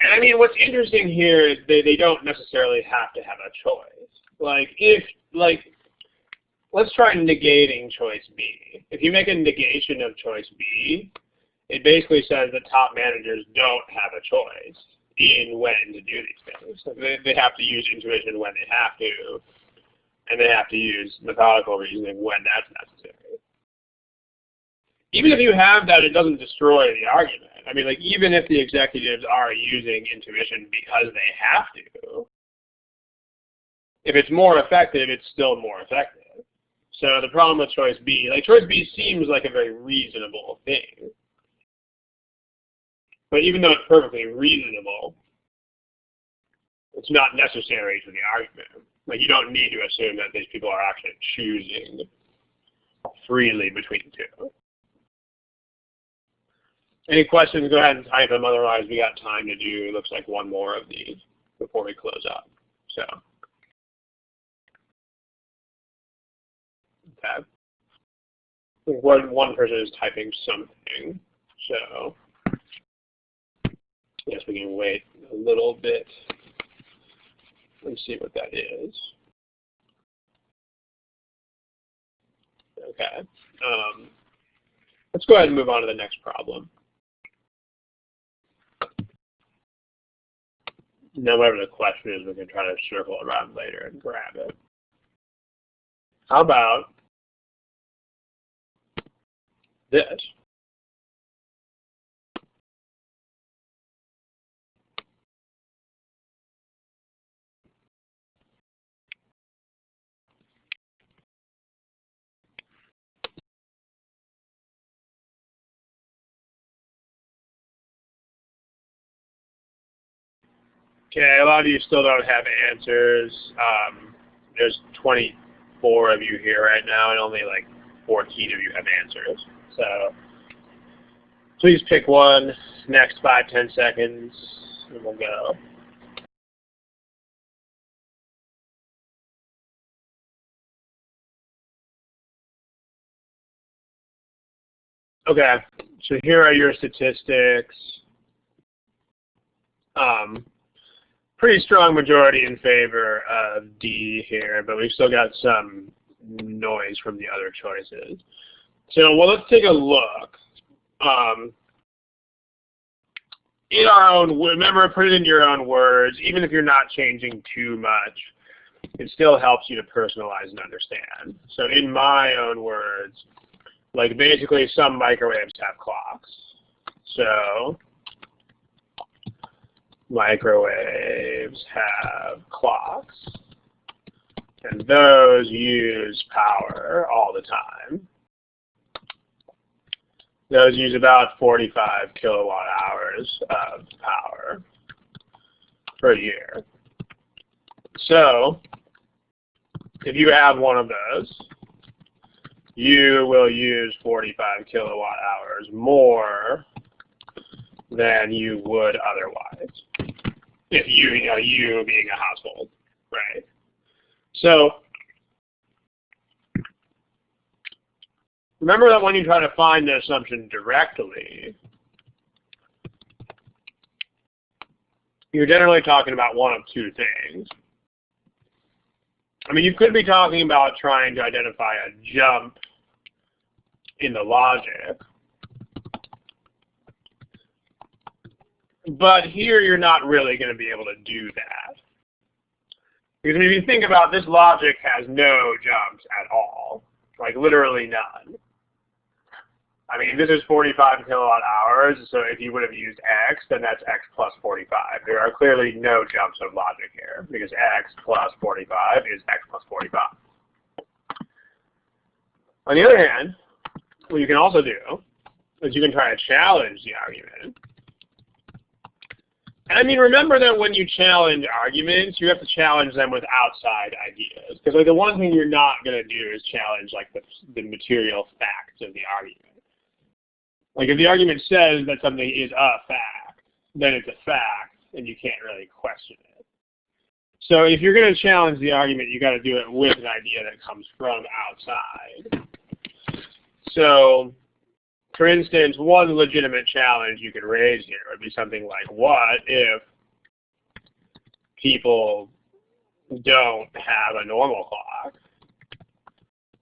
Speaker 1: And I mean, what's interesting here is they don't necessarily have to have a choice. Let's try negating choice B. If you make a negation of choice B, it basically says that top managers don't have a choice. in when to do these things. So they have to use intuition when they have to, and they have to use methodical reasoning when that's necessary. Even if you have that, it doesn't destroy the argument. I mean, like, even if the executives are using intuition because they have to, if it's more effective, it's still more effective. So the problem with choice B, like, choice B seems like a very reasonable thing. But even though it's perfectly reasonable, it's not necessary to the argument. Like, you don't need to assume that these people are actually choosing freely between two. Any questions? Go ahead and type them. Otherwise, we got time to do, looks like, one more of these before we close up. So, okay. One person is typing something. So, I guess we can wait a little bit and see what that is. Okay. Let's go ahead and move on to the next problem. Now, whatever the question is, we can try to circle around later and grab it. How about this? Okay, a lot of you still don't have answers. There's 24 of you here right now, and only like 14 of you have answers. So please pick one, next 5-10 seconds, and we'll go. Okay, so here are your statistics. Pretty strong majority in favor of D here, but we've still got some noise from the other choices. So, well, let's take a look. In our own, remember, put it into your own words. Even if you're not changing too much, it still helps you to personalize and understand. So in my own words, like, basically some microwaves have clocks. So microwaves have clocks, and those use power all the time. Those use about 45 kilowatt hours of power per year. So if you have one of those, you will use 45 kilowatt hours more than you would otherwise, if you being a household, right? So remember that when you try to find the assumption directly, you're generally talking about one of two things. I mean, you could be talking about trying to identify a jump in the logic, but here you're not really going to be able to do that. Because if you think about this, logic has no jumps at all, like literally none. I mean, this is 45 kilowatt hours, so if you would have used X, then that's X plus 45. There are clearly no jumps of logic here, because X plus 45 is X plus 45. On the other hand, what you can also do is you can try to challenge the argument. And I mean, remember that when you challenge arguments, you have to challenge them with outside ideas. Because like the one thing you're not going to do is challenge like the material facts of the argument. Like if the argument says that something is a fact, then it's a fact, and you can't really question it. So if you're going to challenge the argument, you got to do it with an idea that comes from outside. So, for instance, one legitimate challenge you could raise here would be something like, what if people don't have a normal clock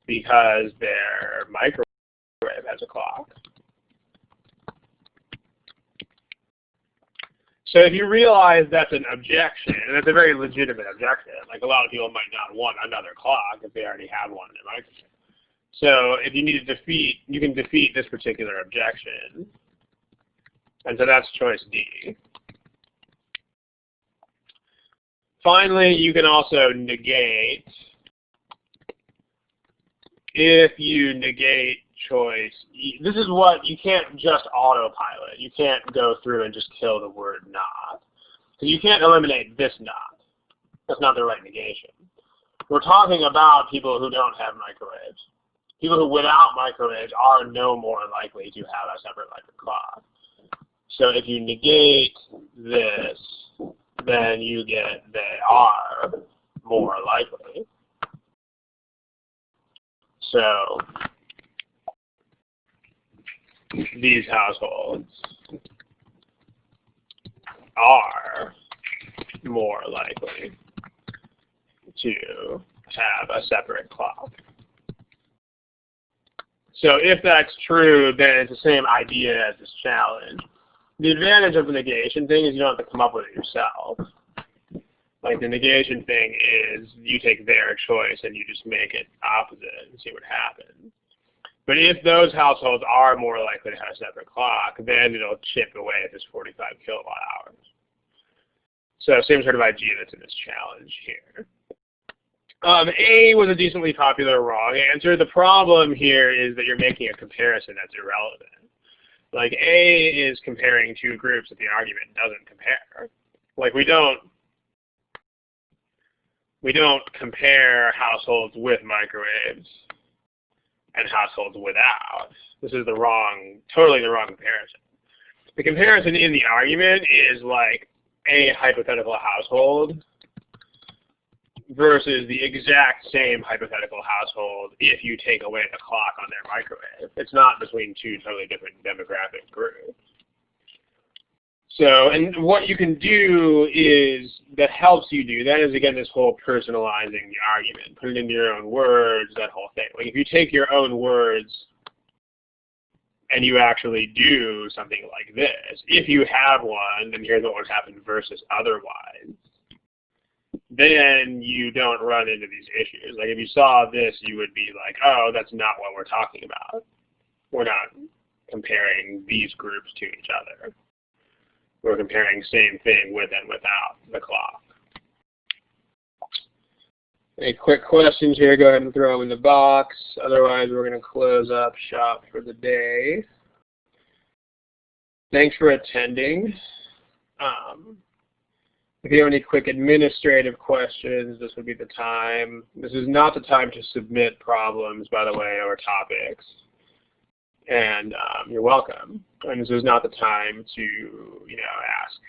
Speaker 1: because their microwave has a clock? So if you realize that's an objection, and that's a very legitimate objection, like a lot of people might not want another clock if they already have one in their microchip. So if you need to defeat, you can defeat this particular objection. And so that's choice D. Finally, you can also negate. If you negate choice, this is what, you can't just autopilot. You can't go through and just kill the word not. Because you can't eliminate this not. That's not the right negation. We're talking about people who don't have microwaves. People who without microwaves are no more likely to have a separate electric clock. So if you negate this, then you get they are more likely. So these households are more likely to have a separate clock. So if that's true, then it's the same idea as this challenge. The advantage of the negation thing is you don't have to come up with it yourself. Like the negation thing is you take their choice and you just make it opposite and see what happens. But if those households are more likely to have a separate clock, then it'll chip away at this 45 kilowatt hours. So same sort of idea that's in this challenge here. A was a decently popular wrong answer. The problem here is that you're making a comparison that's irrelevant. Like A is comparing two groups that the argument doesn't compare. Like we don't compare households with microwaves and households without. This is totally the wrong comparison. The comparison in the argument is like a hypothetical household versus the exact same hypothetical household if you take away the clock on their microwave. It's not between two totally different demographic groups. So, and what you can do is, that helps you do that is, again, this whole personalizing the argument, put it into your own words, that whole thing. Like if you take your own words and you actually do something like this, if you have one, then here's what would happen versus otherwise, then you don't run into these issues. Like if you saw this, you would be like, oh, that's not what we're talking about. We're not comparing these groups to each other. We're comparing same thing with and without the clock. Any quick questions here, go ahead and throw them in the box. Otherwise, we're going to close up shop for the day. Thanks for attending. If you have any quick administrative questions, this would be the time. This is not the time to submit problems, by the way, or topics. And you're welcome. And this is not the time to, ask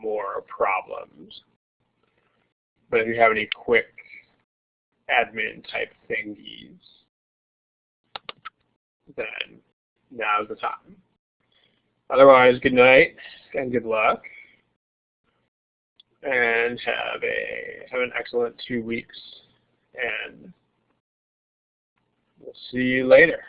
Speaker 1: more problems. But if you have any quick admin type thingies, then now's the time. Otherwise, good night and good luck. And have an excellent 2 weeks. And we'll see you later.